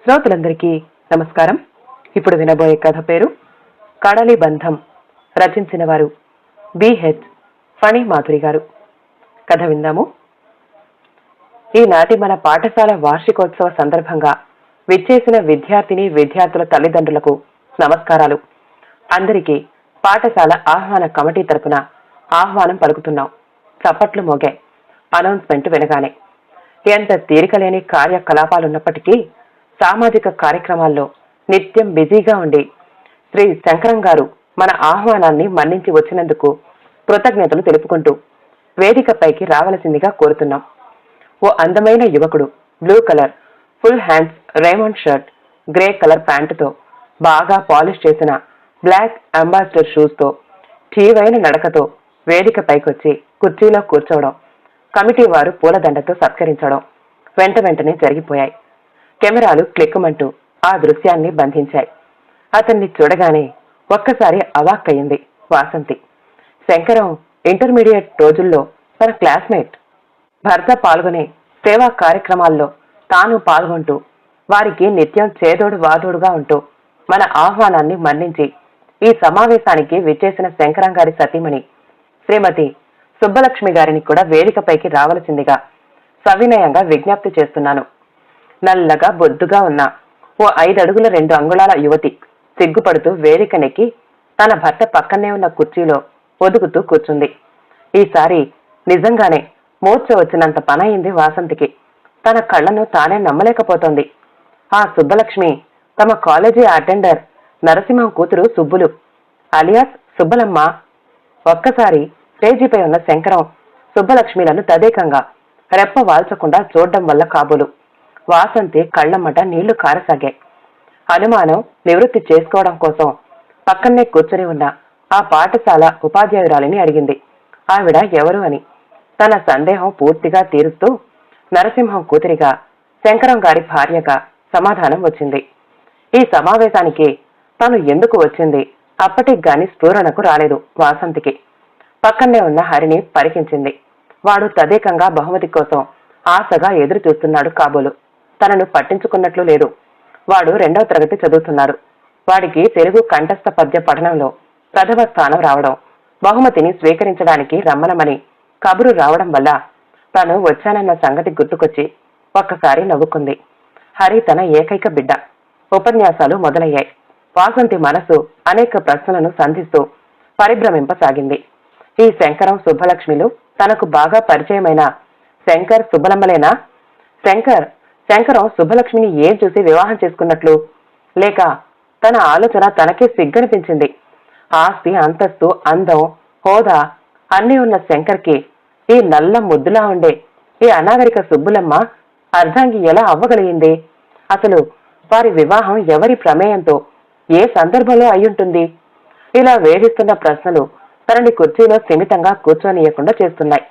శ్రోతలందరికీ నమస్కారం. ఇప్పుడు వినబోయే కథ పేరు కడలి బంధం. రచించిన వారు బిహెచ్ ఫణి మాధురి గారు. కథ విందాము. ఈనాటి మన పాఠశాల వార్షికోత్సవ సందర్భంగా విచ్చేసిన విద్యార్థుల తల్లిదండ్రులకు నమస్కారాలు. అందరికీ పాఠశాల ఆహ్వాన కమిటీ తరపున ఆహ్వానం పలుకుతున్నాం. చప్పట్లు మోగాయి అనౌన్స్మెంట్ వినగానే. ఎంత తీరికలేని కార్యకలాపాలున్నప్పటికీ సామాజిక కార్యక్రమాల్లో నిత్యం బిజీగా ఉండి శ్రీ శంకరం గారు మన ఆహ్వానాన్ని మన్నించి వచ్చినందుకు కృతజ్ఞతలు తెలుపుకుంటూ వేదికపైకి రావలసిందిగా కోరుతున్నాం. ఓ అందమైన యువకుడు blue colour full hands Raymond shirt, grey colour ప్యాంటుతో, బాగా పాలిష్ చేసిన బ్లాక్ అంబాసిడర్ షూస్ తో, ఠీవైన నడకతో వేదికపైకొచ్చి కుర్చీలో కూర్చోవడం, కమిటీ వారు పూలదండతో సత్కరించడం వెంటనే జరిగిపోయాయి. కెమెరాలు క్లిక్కుమంటూ ఆ దృశ్యాన్ని బంధించాయి. అతన్ని చూడగానే ఒక్కసారి అవాక్కయింది వాసంతి. శంకరం ఇంటర్మీడియట్ రోజుల్లో తన క్లాస్మేట్. భర్త పాల్గొనే సేవా కార్యక్రమాల్లో తాను పాల్గొంటూ వారికి నిత్యం చేదోడు వాదోడుగా ఉంటూ మన ఆహ్వానాన్ని మన్నించి ఈ సమావేశానికి విచ్చేసిన శంకరం గారి సతీమణి శ్రీమతి సుబ్బలక్ష్మి గారిని కూడా వేదికపైకి రావలసిందిగా సవినయంగా విజ్ఞప్తి చేస్తున్నాను. నల్లగా బొద్దుగా ఉన్న ఓ 5 అడుగుల 2 అంగుళాల యువతి సిగ్గుపడుతూ వేదికనెక్కి తన భర్త పక్కనే ఉన్న కుర్చీలో ఒదుగుతూ కూర్చుంది. ఈసారి నిజంగానే మూర్ఛ వచ్చినంత పనయింది వాసంతికి. తన కళ్లను తానే నమ్మలేకపోతోంది. ఆ సుబ్బలక్ష్మి తమ కాలేజీ అటెండర్ నరసింహం కూతురు సుబ్బులు అలియాస్ సుబ్బలమ్మ. ఒక్కసారి స్టేజీపై ఉన్న శంకరం సుబ్బలక్ష్మిలను తదేకంగా రెప్ప వాల్చకుండా చూడడం వల్ల కాబోలు వాసంతి కళ్లమ్మట నీళ్లు కారసాగాయి. అనుమానం నివృత్తి చేసుకోవడం కోసం పక్కనే కూర్చుని ఉన్న ఆ పాఠశాల ఉపాధ్యాయురాలిని అడిగింది. ఆవిడ ఎవరు అని. తన సందేహం పూర్తిగా తీరుస్తూ నరసింహం కూతురిగా, శంకరం గారి భార్యగా సమాధానం వచ్చింది. ఈ సమావేశానికి తను ఎందుకు వచ్చింది అప్పటికి గాని స్ఫూరణకు రాలేదు వాసంతికి. పక్కనే ఉన్న హరిని పరికించింది. వాడు తదేకంగా బహుమతి కోసం ఆశగా ఎదురు చూస్తున్నాడు కాబోలు. తనను పట్టించుకున్నట్లు లేదు. వాడు 2వ తరగతి చదువుతున్నాడు. వాడికి తెలుగు కంఠస్థ పద్య పఠనంలో ప్రథమ స్థానం రావడం, బహుమతిని స్వీకరించడానికి రమ్మనమని కబురు రావడం వల్ల తను వచ్చానన్న సంగతి గుర్తుకొచ్చి ఒక్కసారి నవ్వుకుంది. హరి తన ఏకైక బిడ్డ. ఉపన్యాసాలు మొదలయ్యాయి. వాసంతి మనసు అనేక ప్రశ్నలను సంధిస్తూ పరిభ్రమింపసాగింది. ఈ శంకరం సుబ్బలక్ష్మిలు తనకు బాగా పరిచయమైన శంకర్ సుబ్బలమ్మలేనా? శంకరం సుబ్బలక్ష్మిని ఏం చూసి వివాహం చేసుకున్నట్లు? లేక తన ఆలోచన తనకే సిగ్గనిపించింది. ఆస్తి, అంతస్తు, అందం, హోదా అన్నీ ఉన్న శంకర్కి ఈ నల్ల ముద్దులా ఉండే ఈ అనాగరిక సుబ్బులమ్మ అర్ధాంగి ఎలా అవ్వగలిగింది? అసలు వారి వివాహం ఎవరి ప్రమేయంతో, ఏ సందర్భంలో అయ్యుంటుంది? ఇలా వేధిస్తున్న ప్రశ్నలు తనని కుర్చీలో స్థిమితంగా కూర్చోనీయకుండా చేస్తున్నాయి.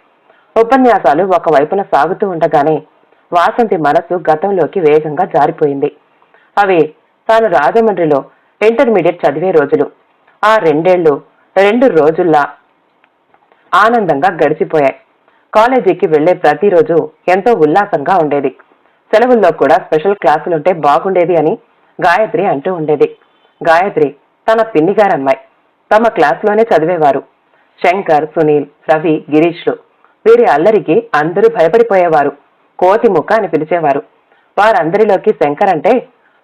ఉపన్యాసాలు ఒకవైపున సాగుతూ ఉండగానే వాసంతి మనసు గతంలోకి వేగంగా జారిపోయింది. అవి తాను రాజమండ్రిలో ఇంటర్మీడియట్ చదివే రోజులు. ఆ 2 ఏళ్లు 2 రోజుల్లా ఆనందంగా గడిచిపోయాయి. కాలేజీకి వెళ్లే ప్రతిరోజు ఎంతో ఉల్లాసంగా ఉండేది. సెలవుల్లో కూడా స్పెషల్ క్లాసులుంటే బాగుండేది అని గాయత్రి అంటూ ఉండేది. గాయత్రి తన పిన్నిగారమ్మాయి. తమ క్లాసులోనే చదివేవారు. శంకర్, సునీల్, రవి, గిరీష్లు. వీరి అల్లరికి అందరూ భయపడిపోయేవారు. కోతి ముఖ అని పిలిచేవారు. వారందరిలోకి శంకర్ అంటే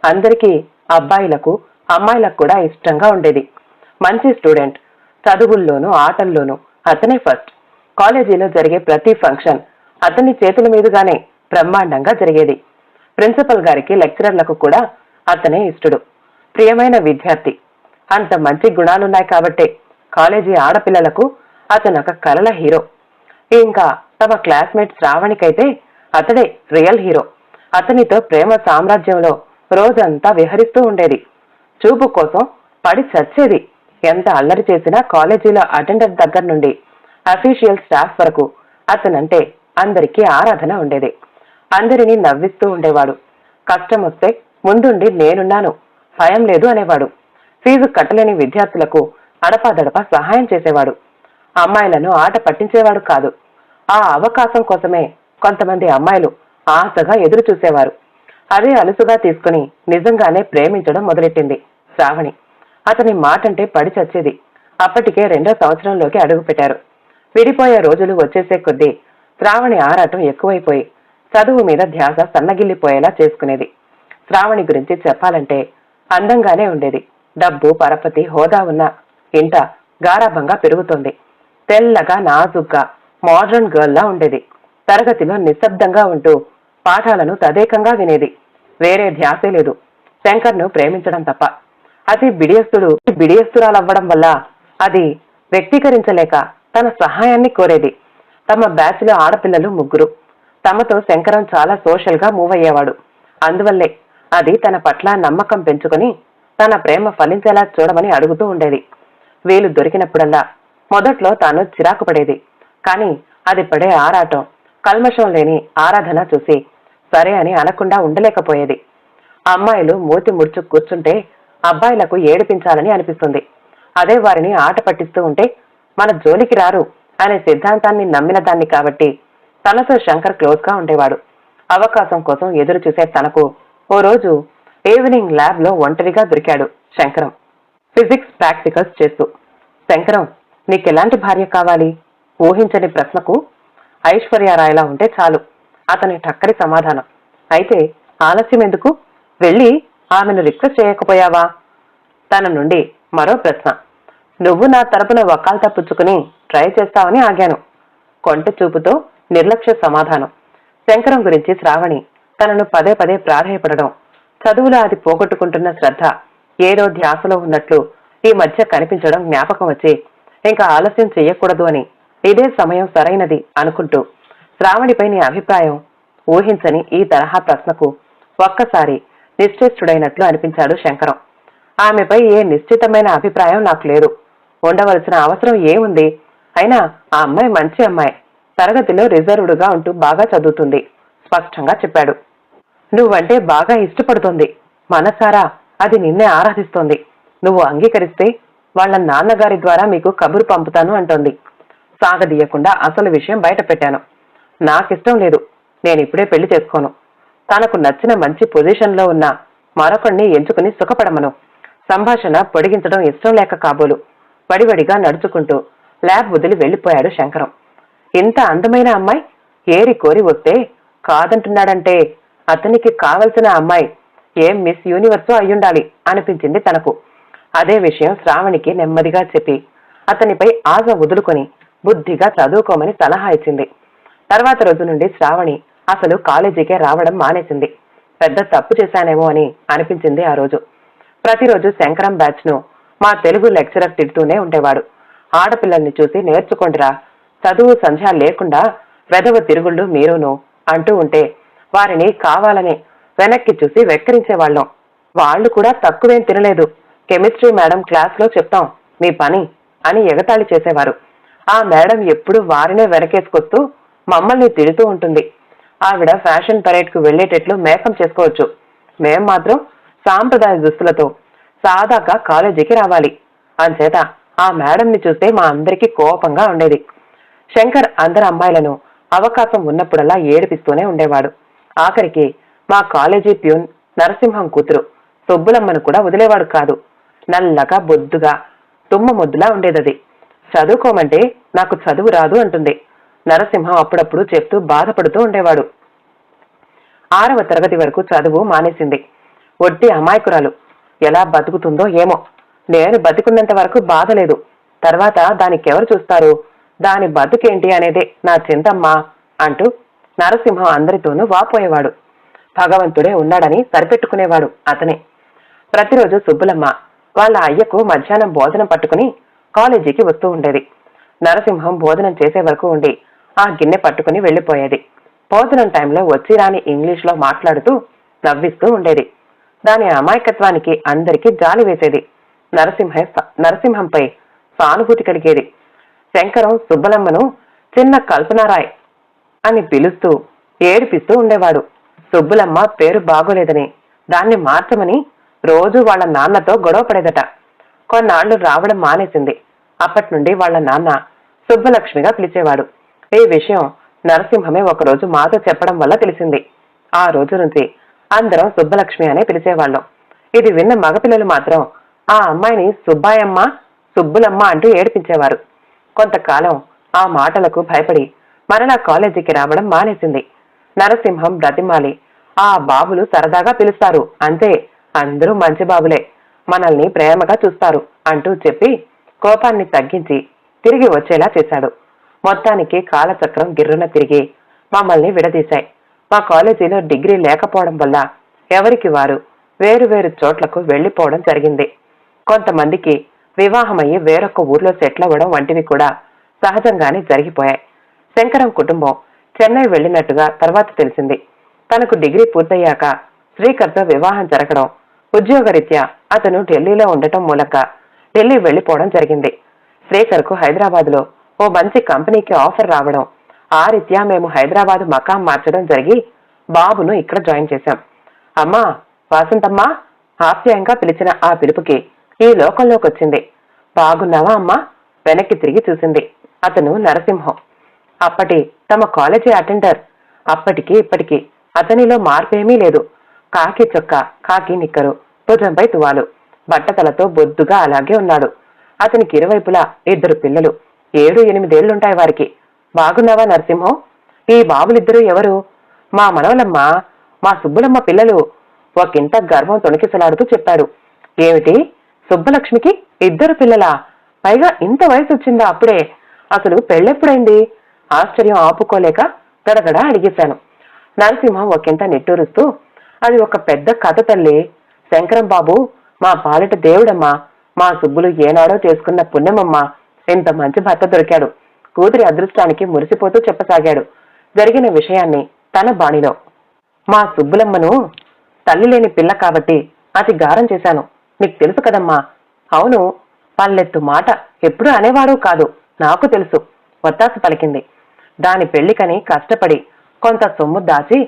అందరికీ అబ్బాయిలకు అమ్మాయిలకు కూడా ఇష్టంగా ఉండేది. మంచి స్టూడెంట్. చదువుల్లోనూ ఆటల్లోనూ అతనే ఫస్ట్. కాలేజీలో జరిగే ప్రతి ఫంక్షన్ అతని చేతుల మీదుగానే బ్రహ్మాండంగా జరిగేది. ప్రిన్సిపల్ గారికి, లెక్చరర్లకు కూడా అతనే ఇష్టడు. ప్రియమైన విద్యార్థి. అంత మంచి గుణాలున్నాయి కాబట్టే కాలేజీ ఆడపిల్లలకు అతను ఒక కలల హీరో. ఇంకా తమ క్లాస్మేట్ శ్రావణికైతే అతడే రియల్ హీరో. అతనితో ప్రేమ సామ్రాజ్యంలో రోజంతా విహరిస్తూ ఉండేది. చూపు కోసం పడి చచ్చేది. ఎంత అల్లరి చేసినా కాలేజీలో అటెండర్ దగ్గర నుండి అఫీషియల్ స్టాఫ్ వరకు అతనంటే అందరికీ ఆరాధన ఉండేది. అందరినీ నవ్విస్తూ ఉండేవాడు. కష్టం వస్తే ముందుండి నేనున్నాను, భయం లేదు అనేవాడు. ఫీజు కట్టలేని విద్యార్థులకు అడపాదడపా సహాయం చేసేవాడు. అమ్మాయిలను ఆట పట్టించేవాడు కాదు. ఆ అవకాశం కోసమే కొంతమంది అమ్మాయిలు ఆశగా ఎదురు చూసేవారు. అదే అలుసుగా తీసుకుని నిజంగానే ప్రేమించడం మొదలెట్టింది శ్రావణి. అతని మాటంటే పడి చచ్చేది. అప్పటికే 2వ సంవత్సరంలోకి అడుగుపెట్టారు. విడిపోయే రోజులు వచ్చేసే కొద్దీ శ్రావణి ఆరాటం ఎక్కువైపోయి చదువు మీద ధ్యాస సన్నగిల్లిపోయేలా చేసుకునేది. శ్రావణి గురించి చెప్పాలంటే అందంగానే ఉండేది. డబ్బు, పరపతి, హోదా ఉన్న ఇంట గారాభంగా పెరుగుతోంది. తెల్లగా, నాజుగ్గా, మోడ్రన్ గర్ల్ లా ఉండేది. తరగతిలో నిశ్శబ్దంగా ఉంటూ పాఠాలను తదేకంగా వినేది. వేరే ధ్యాసే లేదు శంకర్ను ప్రేమించడం తప్ప. అది బిడియస్తురాలవ్వడం వల్ల అది వ్యక్తీకరించలేక తన సహాయాన్ని కోరేది. తమ బ్యాచ్ లో ఆడపిల్లలు 3. తమతో శంకరం చాలా సోషల్ గా మూవ్ అయ్యేవాడు. అందువల్లే అది తన పట్ల నమ్మకం పెంచుకుని తన ప్రేమ ఫలించేలా చూడమని అడుగుతూ ఉండేది. వీలు దొరికినప్పుడల్లా మొదట్లో తాను చిరాకు పడేది. కాని అది పడే ఆరాటం, కల్మషం లేని ఆరాధన చూసి సరే అని అనకుండా ఉండలేకపోయేది. అమ్మాయిలు మూతి ముడుచు కూర్చుంటే అబ్బాయిలకు ఏడిపించాలని అనిపిస్తుంది. అదే వారిని ఆట పట్టిస్తూ ఉంటే మన జోలికి రారు అనే సిద్ధాంతాన్ని నమ్మిన దాన్ని కాబట్టి తనతో శంకర్ క్లోజ్ గా ఉండేవాడు. అవకాశం కోసం ఎదురు చూసే తనకు ఓ రోజు ఈవినింగ్ ల్యాబ్ లో ఒంటరిగా దొరికాడు శంకరం, ఫిజిక్స్ ప్రాక్టికల్స్ చేస్తూ. శంకరం, నీకెలాంటి భార్య కావాలి? ఊహించని ప్రశ్నకు ఐశ్వర్యరాయలా ఉంటే చాలు అతని టక్కరి సమాధానం. అయితే ఆలస్యం ఎందుకు? వెళ్ళి ఆమెను రిక్వెస్ట్ చేయకపోయావా? తన నుండి మరో ప్రశ్న. నువ్వు నా తరపున వకాల్తా పుచ్చుకుని ట్రై చేస్తావని ఆగాను. కొంట చూపుతో నిర్లక్ష్య సమాధానం. శంకరం గురించి శ్రావణి తనను పదే పదే ప్రాధేయపడడం, చదువులో అది పోగొట్టుకుంటున్న శ్రద్ధ ఏదో ధ్యాసలో ఉన్నట్లు ఈ మధ్య కనిపించడం జ్ఞాపకం వచ్చి ఇంకా ఆలస్యం చెయ్యకూడదు అని ఇదే సమయం సరైనది అనుకుంటూ శ్రావణిపై నీ అభిప్రాయం ఊహించని ఈ తరహా ప్రశ్నకు ఒక్కసారి నిశ్చేష్టుడైనట్లు అనిపించాడు శంకరం. ఆమెపై ఏ నిశ్చితమైన అభిప్రాయం నాకు లేదు. ఉండవలసిన అవసరం ఏముంది? అయినా ఆ అమ్మాయి మంచి అమ్మాయి. తరగతిలో రిజర్వ్డ్గా ఉంటూ బాగా చదువుతుంది స్పష్టంగా చెప్పాడు. నువ్వంటే బాగా ఇష్టపడుతోంది. మనసారా అది నిన్నే ఆరాధిస్తోంది. నువ్వు అంగీకరిస్తే వాళ్ళ నాన్నగారి ద్వారా మీకు కబురు పంపుతాను అంటోంది. సాగదీయకుండా అసలు విషయం బయట పెట్టాను. నాకిష్టం లేదు. నేనిప్పుడే పెళ్లి చేసుకోను. తనకు నచ్చిన మంచి పొజిషన్ లో ఉన్న మరొకడిని ఎంచుకుని సుఖపడమను. సంభాషణ పొడిగించడం ఇష్టం లేక కాబోలు వడివడిగా నడుచుకుంటూ ల్యాబ్ వదిలి వెళ్లిపోయాడు శంకరం. ఇంత అందమైన అమ్మాయి ఏరి కోరి వస్తే కాదంటున్నాడంటే అతనికి కావలసిన అమ్మాయి ఏం మిస్ యూనివర్స్ అయ్యుండాలి అనిపించింది తనకు. అదే విషయం శ్రావణికి నెమ్మదిగా చెప్పి అతనిపై ఆశ వదులుకొని బుద్ధిగా చదువుకోమని సలహా ఇచ్చింది. తర్వాత రోజు నుండి శ్రావణి అసలు కాలేజీకే రావడం మానేసింది. పెద్ద తప్పు చేశానేమో అని అనిపించింది ఆ రోజు. ప్రతిరోజు శంకరం బ్యాచ్ ను మా తెలుగు లెక్చరర్ తిడుతూనే ఉండేవాడు. ఆడపిల్లల్ని చూసి నేర్చుకోండిరా, చదువు సంధ్య లేకుండా వెధవ తిరుగుళ్ళు మీరును అంటూ ఉంటే వారిని కావాలని వెనక్కి చూసి వెక్కిరించేవాళ్ళం. వాళ్లు కూడా తక్కువేం తినలేదు. కెమిస్ట్రీ మేడం క్లాస్ లో చెప్తాం మీ పని అని ఎగతాళి చేసేవారు. ఆ మేడం ఎప్పుడు వారినే వెనకేసుకొస్తూ మమ్మల్ని తిడుతూ ఉంటుంది. ఆవిడ ఫ్యాషన్ పరేడ్ కు వెళ్లేటట్లు మేకప్ చేసుకోవచ్చు. మేం మాత్రం సాంప్రదాయ దుస్తులతో సాదాగా కాలేజీకి రావాలి. అంచేత ఆ మేడంని చూస్తే మా అందరికీ కోపంగా ఉండేది. శంకర్ అందరి అమ్మాయిలను అవకాశం ఉన్నప్పుడల్లా ఏడిపిస్తూనే ఉండేవాడు. ఆఖరికి మా కాలేజీ ప్యూన్ నరసింహం కూతురు సుబ్బులమ్మను కూడా వదిలేవాడు కాదు. నల్లగా బొద్దుగా తుమ్మ ముద్దులా ఉండేదది. చదువుకోమంటే నాకు చదువు రాదు అంటుంది. నరసింహం అప్పుడప్పుడు చెప్తూ బాధపడుతూ ఉండేవాడు. 6వ తరగతి వరకు చదువు మానేసింది. ఒట్టి అమాయకురాలు. ఎలా బతుకుతుందో ఏమో. నేను బతికున్నంత వరకు బాధ లేదు. తర్వాత దానికెవరు చూస్తారు? దాని బతుకేంటి అనేదే నా చింతమ్మా అంటూ నరసింహం అందరితోనూ వాపోయేవాడు. భగవంతుడే ఉన్నాడని సరిపెట్టుకునేవాడు అతనే. ప్రతిరోజు సుబ్బులమ్మ వాళ్ళ అయ్యకు మధ్యాహ్నం భోజనం పట్టుకుని కాలేజీకి వస్తూ ఉండేది. నరసింహం భోజనం చేసే వరకు ఉండి ఆ గిన్నె పట్టుకుని వెళ్లిపోయేది. భోజనం టైంలో వచ్చి రాని ఇంగ్లీష్ లో మాట్లాడుతూ నవ్విస్తూ ఉండేది. దాని అమాయకత్వానికి అందరికీ జాలి వేసేది. నరసింహంపై సానుభూతి కలిగేది. శంకరం సుబ్బలమ్మను చిన్న కల్పనారాయ్ అని పిలుస్తూ ఏడిపిస్తూ ఉండేవాడు. సుబ్బులమ్మ పేరు బాగోలేదని దాన్ని మార్చమని రోజు వాళ్ళ నాన్నతో గొడవ పడేదట. కొన్నాళ్లు రావడం మానేసింది. అప్పటి నుండి వాళ్ళ నాన్న సుబ్బలక్ష్మిగా పిలిచేవాడు. ఈ విషయం నరసింహమే ఒకరోజు మాతో చెప్పడం వల్ల తెలిసింది. ఆ రోజు నుంచి అందరం సుబ్బలక్ష్మి అనే పిలిచేవాళ్ళం. ఇది విన్న మగపిల్లలు మాత్రం ఆ అమ్మాయిని సుబ్బాయమ్మ, సుబ్బులమ్మ అంటూ ఏడిపించేవారు. కొంతకాలం ఆ మాటలకు భయపడి మరలా కాలేజీకి రావడం మానేసింది. నరసింహం బ్రతిమాలి, ఆ బాబులు సరదాగా పిలుస్తారు అంతే, అందరూ మంచి బాబులే, మనల్ని ప్రేమగా చూస్తారు అంటూ చెప్పి కోపాన్ని తగ్గించి తిరిగి వచ్చేలా చేశాడు. మొత్తానికి కాలచక్రం గిర్రున తిరిగి మమ్మల్ని విడదీశాయి. మా కాలేజీలో డిగ్రీ లేకపోవడం వల్ల ఎవరికి వారు వేరు వేరు చోట్లకు వెళ్లిపోవడం జరిగింది. కొంతమందికి వివాహమయ్యి వేరొక ఊర్లో సెటిల్ అవ్వడం వంటివి కూడా సహజంగానే జరిగిపోయాయి. శంకరం కుటుంబం చెన్నై వెళ్లినట్టుగా తర్వాత తెలిసింది. తనకు డిగ్రీ పూర్తయ్యాక శ్రీకర్తో వివాహం జరగడం, ఉద్యోగరీత్యా అతను ఢిల్లీలో ఉండటం మూలంగా ఢిల్లీ వెళ్లిపోవడం జరిగింది. శ్రీకర్కు హైదరాబాద్ లో ఓ మంచి కంపెనీకి ఆఫర్ రావడం, ఆ రీత్యా మేము హైదరాబాద్ మకాం మార్చడం జరిగి బాబును ఇక్కడ జాయిన్ చేశాం. అమ్మా, వాసంతమ్మా హాస్యంగా పిలిచిన ఆ పిలుపుకి ఈ లోకంలోకొచ్చింది. బాగున్నావా అమ్మా? వెనక్కి తిరిగి చూసింది. అతను నరసింహం, అప్పటి తమ కాలేజీ అటెండర్. అప్పటికి ఇప్పటికి అతనిలో మార్పేమీ లేదు. కాకి చొక్కా, కాకి నిక్కరు, భుజంపై తువాలు, బట్టతలతో బొద్దుగా అలాగే ఉన్నాడు. అతనికి ఇరువైపులా 2 పిల్లలు, 7-8 ఏళ్లుంటాయి వారికి. బాగున్నావా నరసింహం? ఈ బాబులిద్దరూ ఎవరు? మా మనవలమ్మ, మా సుబ్బులమ్మ పిల్లలు, ఒకంత గర్వం తొణికిసలాడుతూ చెప్పాడు. ఏమిటి, సుబ్బలక్ష్మికి 2 పిల్లలా? పైగా ఇంత వయసు వచ్చిందా అప్పుడే? అసలు పెళ్ళెప్పుడైంది? ఆశ్చర్యం ఆపుకోలేక గడగడ అడిగేశాను. నరసింహం ఒకంత నిట్టూరుస్తూ, అది ఒక పెద్ద కథ తల్లి. శంకరం బాబు మా పాలిట దేవుడమ్మా, మా సుబ్బులు ఏనాడో చేసుకున్న పుణ్యమమ్మా, ఇంత మంచి భర్త దొరికాడు. కూతురి అదృష్టానికి మురిసిపోతూ చెప్పసాగాడు జరిగిన విషయాన్ని తన బాణిలో. మా సుబ్బులమ్మను తల్లి లేని పిల్ల కాబట్టి అతి గారం చేశాను, నీకు తెలుసు కదమ్మా. అవును, పల్లెత్తు మాట ఎప్పుడూ అనేవాడు కాదు, నాకు తెలుసు, వత్తాసు పలికింది. దాని పెళ్లికని కష్టపడి కొంత సొమ్ము దాచి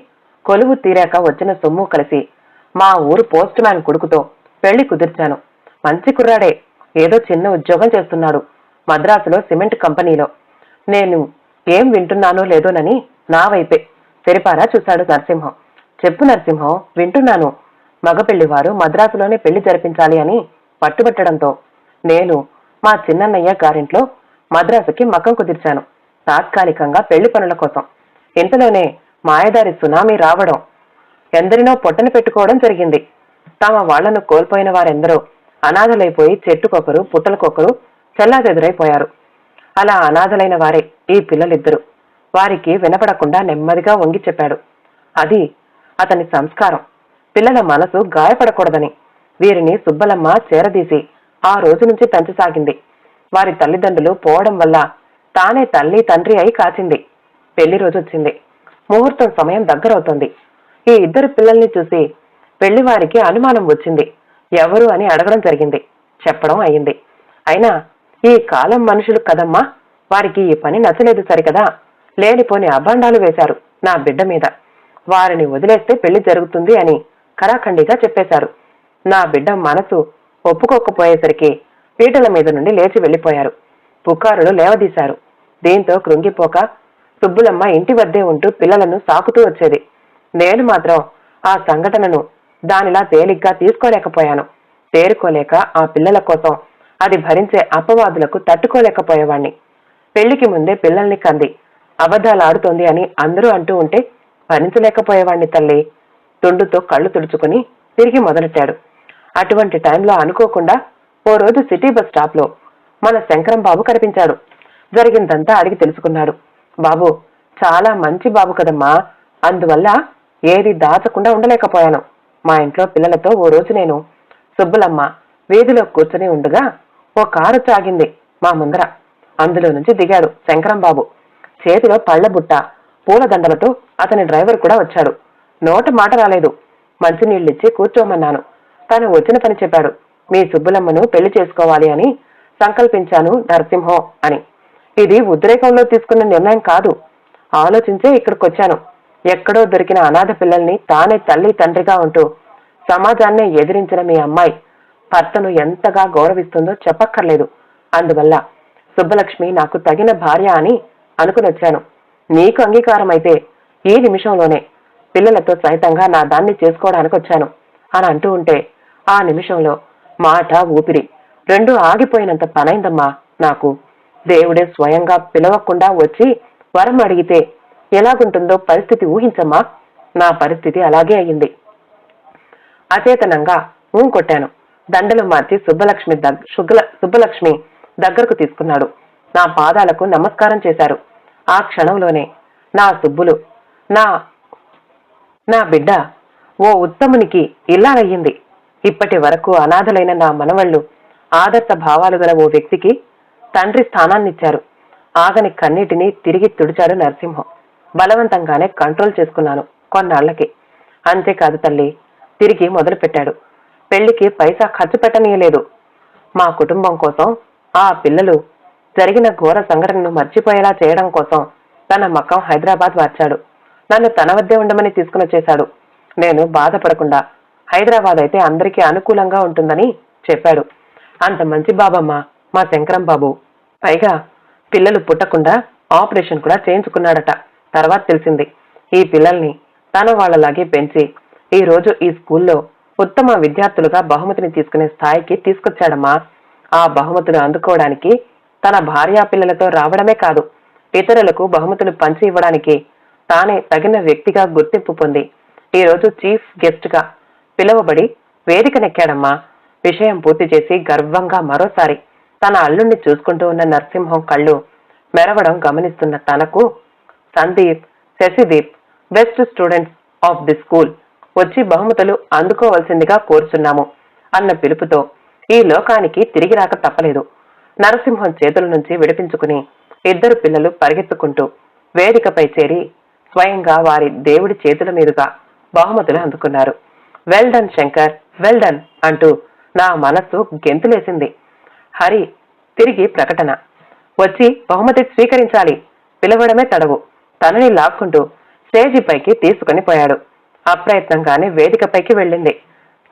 కొలువు తీరాక వచ్చిన సొమ్ము కలిసి మా ఊరు పోస్ట్ మ్యాన్ కొడుకుతో పెళ్లి కుదిర్చాను. మంచి కుర్రాడే, ఏదో చిన్న ఉద్యోగం చేస్తున్నాడు మద్రాసులో సిమెంట్ కంపెనీలో. నేను ఏం వింటున్నానో లేదోనని నా వైపే తెరిపారా చూశాడు నరసింహం. చెప్పు నరసింహం, వింటున్నాను. మగపెళ్లివారు మద్రాసులోనే పెళ్లి జరిపించాలి అని పట్టుబట్టడంతో నేను మా చిన్నన్నయ్య గారింట్లో మద్రాసుకి మకం కుదిర్చాను, తాత్కాలికంగా పెళ్లి పనుల కోసం. ఇంతలోనే మాయదారి సునామీ రావడం, ఎందరినో పొట్టన పెట్టుకోవడం జరిగింది. తమ వాళ్లను కోల్పోయిన వారెందరో అనాథలైపోయి చెట్టుకొకరు పుట్టలకొకరు చెల్లాచెదురైపోయారు. అలా అనాథలైన వారే ఈ పిల్లలిద్దరూ. వారికి వినపడకుండా నెమ్మదిగా వంగి చెప్పాడు. అది అతని సంస్కారం. పిల్లల మనసు గాయపడకూడదని వీరిని సుబ్బలమ్మ చేరదీసి ఆ రోజు నుంచి పెంచసాగింది. వారి తల్లిదండ్రులు పోవడం వల్ల తానే తల్లి తండ్రి అయి కాచింది. పెళ్లి రోజు వచ్చింది. ముహూర్తం సమయం దగ్గరవుతోంది. ఈ 2 పిల్లల్ని చూసి పెళ్లివారికి అనుమానం వచ్చింది. ఎవరు అని అడగడం జరిగింది. చెప్పడం అయింది. అయినా ఈ కాలం మనుషులు కదమ్మా, వారికి ఈ పని నచ్చలేదు సరికదా. లేనిపోని అభాండాలు వేశారు నా బిడ్డ మీద. వారిని వదిలేస్తే పెళ్లి జరుగుతుంది అని ఖరాఖండిగా చెప్పేశారు. నా బిడ్డ మనసు ఒప్పుకోకపోయేసరికి పీటల మీద నుండి లేచి వెళ్లిపోయారు. పుకారులు లేవదీశారు. దీంతో కృంగిపోక సుబ్బులమ్మ ఇంటి వద్దే ఉంటూ పిల్లలను సాకుతూ వచ్చేది. నేను మాత్రం ఆ సంఘటనను దానిలా తేలిగ్గా తీసుకోలేకపోయాను. తేరుకోలేక ఆ పిల్లల కోసం అది భరించే అపవాదులకు తట్టుకోలేకపోయేవాణ్ణి. పెళ్లికి ముందే పిల్లల్ని కంది అబద్ధాలాడుతోంది అని అందరూ అంటూ ఉంటే భరించలేకపోయేవాణ్ణి తల్లి. తుండుతో కళ్ళు తుడుచుకుని తిరిగి మొదలెట్టాడు. అటువంటి టైంలో అనుకోకుండా ఓ రోజు సిటీ బస్ స్టాప్ లో మన శంకరం బాబు కనిపించాడు. జరిగిందంతా అడిగి తెలుసుకున్నాడు. బాబు చాలా మంచి బాబు కదమ్మా, అందువల్ల ఏది దాచకుండా ఉండలేకపోయాను. మా ఇంట్లో పిల్లలతో ఓ రోజు నేను సుబ్బులమ్మ వీధిలో కూర్చుని ఉండగా ఓ కారు ఆగింది మా ముందర. అందులో నుంచి దిగాడు శంకరం బాబు. చేతిలో పళ్ల బుట్ట, పూలదండలతో అతని డ్రైవర్ కూడా వచ్చాడు. నోట మాట రాలేదు. మంచినీళ్ళిచ్చి కూర్చోమన్నాను. తను వచ్చిన పని చెప్పాడు. మీ సుబ్బులమ్మను పెళ్లి చేసుకోవాలి అని సంకల్పించాను నరసింహం అని. ఇది ఉద్రేకంలో తీసుకున్న నిర్ణయం కాదు, ఆలోచించే ఇక్కడికొచ్చాను. ఎక్కడో దొరికిన అనాథ పిల్లల్ని తానే తల్లి తండ్రిగా ఉంటూ సమాజాన్నే ఎదిరించిన మీ అమ్మాయి భర్తను ఎంతగా గౌరవిస్తుందో చెప్పక్కర్లేదు. అందువల్ల సుబ్బలక్ష్మి నాకు తగిన భార్య అని అనుకునొచ్చాను. నీకు అంగీకారం అయితే ఈ నిమిషంలోనే పిల్లలతో సైతంగా నా దాన్ని చేసుకోవడానికి వచ్చాను అని అంటూ ఉంటే ఆ నిమిషంలో మాట ఊపిరి రెండూ ఆగిపోయినంత పనైందమ్మా నాకు. దేవుడే స్వయంగా పిలవకుండా వచ్చి వరం అడిగితే ఎలాగుంటుందో పరిస్థితి ఊహించమ్మా. నా పరిస్థితి అలాగే అయ్యింది. అచేతనంగా కొట్టాను. దండలు మార్చి సుబ్బలక్ష్మి దగ్గరకు తీసుకున్నాడు. నా పాదాలకు నమస్కారం చేశారు. ఆ క్షణంలోనే నా సుబ్బులు, నా బిడ్డ ఓ ఉత్తమునికి ఇల్లాలయ్యింది. ఇప్పటి వరకు అనాథలైన నా మనవళ్లు ఆదర్శ భావాలు గల ఓ వ్యక్తికి తండ్రి స్థానాన్నిచ్చారు. ఆగని కన్నీటిని తిరిగి తుడిచాడు నరసింహం. బలవంతంగానే కంట్రోల్ చేసుకున్నాను కొన్నాళ్లకి. అంతేకాదు తల్లి, తిరిగి మొదలుపెట్టాడు. పెళ్లికి పైసా ఖర్చు పెట్టనీయలేదు. మా కుటుంబం కోసం, ఆ పిల్లలు జరిగిన ఘోర సంఘటనను మర్చిపోయేలా చేయడం కోసం తన మకం హైదరాబాద్ మార్చాడు. నన్ను తన వద్దే ఉండమని తీసుకునొచ్చేశాడు. నేను బాధపడకుండా హైదరాబాద్ అయితే అందరికీ అనుకూలంగా ఉంటుందని చెప్పాడు. అంత మంచి బాబమ్మ మా శంకరం బాబు. పైగా పిల్లలు పుట్టకుండా ఆపరేషన్ కూడా చేయించుకున్నాడట. తర్వాత తెలిసింది. ఈ పిల్లల్ని తన వాళ్లలాగే పెంచి ఈ రోజు ఈ స్కూల్లో ఉత్తమ విద్యార్థులుగా బహుమతిని తీసుకునే స్థాయికి తీసుకొచ్చాడమ్మా. ఆ బహుమతులు అందుకోవడానికి తన భార్యా పిల్లలతో రావడమే కాదు, ఇతరులకు బహుమతులు పంచి ఇవ్వడానికి తానే తగిన వ్యక్తిగా గుర్తింపు పొంది ఈ రోజు చీఫ్ గెస్ట్ గా పిలువబడి వేదికనెక్కాడమ్మా. విషయం పూర్తి చేసి గర్వంగా మరోసారి తన అల్లుణ్ణి చూసుకుంటూ ఉన్న నరసింహం కళ్ళు మెరవడం గమనిస్తున్న తనకు Sandeep, Shashideep best students of the school వచ్చి బహుమతులు అందుకోవలసిందిగా కోరుచున్నాము అన్న పిలుపుతో ఈ లోకానికి తిరిగి రాక తప్పలేదు. నరసింహం చేతుల నుంచి విడిపించుకుని ఇద్దరు పిల్లలు పరిగెత్తుకుంటూ వేదికపై చేరి స్వయంగా వారి దేవుడి చేతుల మీదుగా బహుమతులు అందుకున్నారు. Well done Shankar, well done అంటూ నా మనస్సు గెంతులేసింది. హరి తిరిగి ప్రకటన. వచ్చి బహుమతి స్వీకరించాలి. పిలవడమే తడవు. తనని లాక్కుంటూ స్టేజిపైకి తీసుకుని పోయాడు. అప్రయత్నంగానే వేదికపైకి వెళ్ళింది.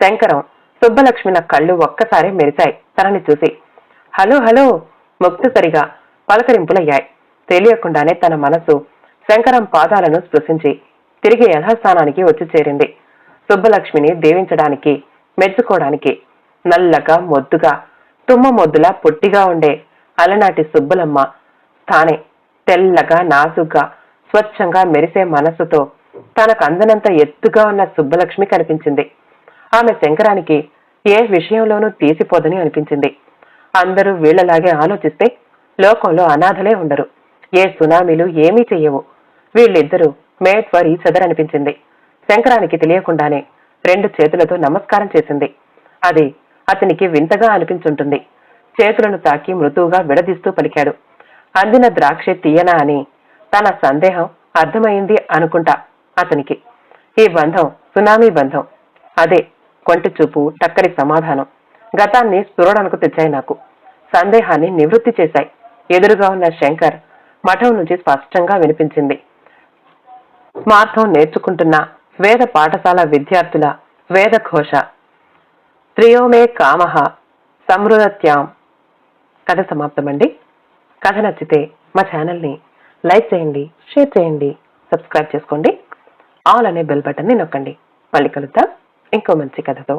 శంకరం, సుబ్బలక్ష్మిన కళ్ళు ఒక్కసారి మెరిశాయి తనని చూసి. హలో హలో ముక్తసరిగా పలకరింపులయ్యాయి. తెలియకుండానే తన మనసు శంకరం పాదాలను స్పృశించి తిరిగి యథాస్థానానికి వచ్చి చేరింది. సుబ్బలక్ష్మిని దీవించడానికి, మెచ్చుకోవడానికి. నల్లగా మొద్దుగా తుమ్మ మొద్దులా పొట్టిగా ఉండే అలనాటి సుబ్బలమ్మ తానే తెల్లగా నాజుగ్గా స్వచ్ఛంగా మెరిసే మనస్సుతో తనకు అందనంత ఎత్తుగా ఉన్న సుబ్బలక్ష్మి కనిపించింది. ఆమె శంకరానికి ఏ విషయంలోనూ తీసిపోదని అనిపించింది. అందరూ వీళ్లలాగే ఆలోచిస్తే లోకంలో అనాథలే ఉండరు. ఏ సునామీలు ఏమీ చెయ్యవు. వీళ్ళిద్దరూ మేడ్ ఫర్ ఈచ్ అదర్ అనిపించింది. శంకరానికి తెలియకుండానే 2 చేతులతో నమస్కారం చేసింది. అది అతనికి వింతగా అనిపించుంటుంది. చేతులను తాకి మృదువుగా విడదీస్తూ పలికాడు. అందిన ద్రాక్ష తీయనా అని తన సందేహం అర్థమైంది అనుకుంటా అతనికి. ఈ బంధం సునామీ బంధం. అదే కొంటి చూపు, టక్కరి సమాధానం గతాన్ని స్ఫురణకు తెచ్చాయి. నాకు సందేహాన్ని నివృత్తి చేశాయి. ఎదురుగా ఉన్న శంకర్ మఠం నుంచి స్పష్టంగా వినిపించింది. మార్గం నేర్చుకుంటున్న వేద పాఠశాల విద్యార్థుల వేదఘోష. త్రియోమే కామః సమృద్ధత్యాం. కథ సమాప్తమండి. కథ నచ్చితే మా ఛానల్ని లైక్ చేయండి, షేర్ చేయండి, సబ్స్క్రైబ్ చేసుకోండి. ఆల్ అనే బెల్ బటన్ని నొక్కండి. మళ్ళీ కలుద్దాం ఇంకో మంచి కథతో.